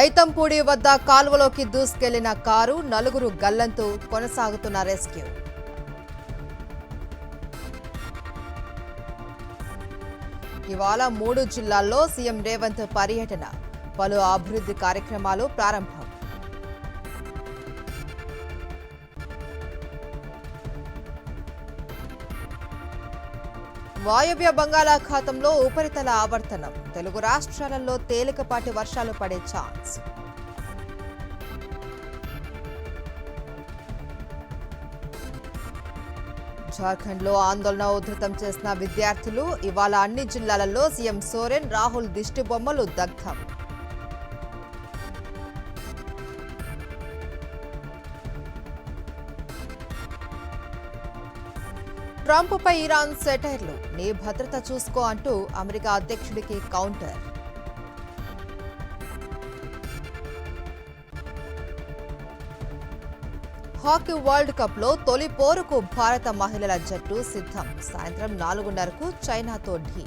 ఐతంపూడి వద్ద కాలువలోకి దూసుకెళ్లిన కారు, నలుగురు గల్లంతు, కొనసాగుతున్న రెస్క్యూ. ఇవాళ 3 జిల్లాల్లో సీఎం రేవంత్ పర్యటన, పలు అభివృద్ధి కార్యక్రమాలు ప్రారంభం. వాయవ్య బంగాళాఖాతంలో ఉపరితల ఆవర్తనం, తెలుగు రాష్ట్రాలలో తేలికపాటి వర్షాలు పడే ఛాన్స్. జార్ఖండ్లో ఆందోళన ఉధృతం చేసిన విద్యార్థులు, ఇవాళ అన్ని జిల్లాలలో సీఎం సోరెన్, రాహుల్ దిష్టిబొమ్మలు దగ్ధం. ట్రంప్పై ఇరాన్ సెటైర్లు, నీ భద్రత చూసుకో అంటూ అమెరికా అధ్యక్షుడికి కౌంటర్. హాకీ వరల్డ్ కప్లో తొలి పోరుకు భారత మహిళల జట్టు సిద్ధం. సాయంత్రం 4:30కు చైనాతో ఢీ.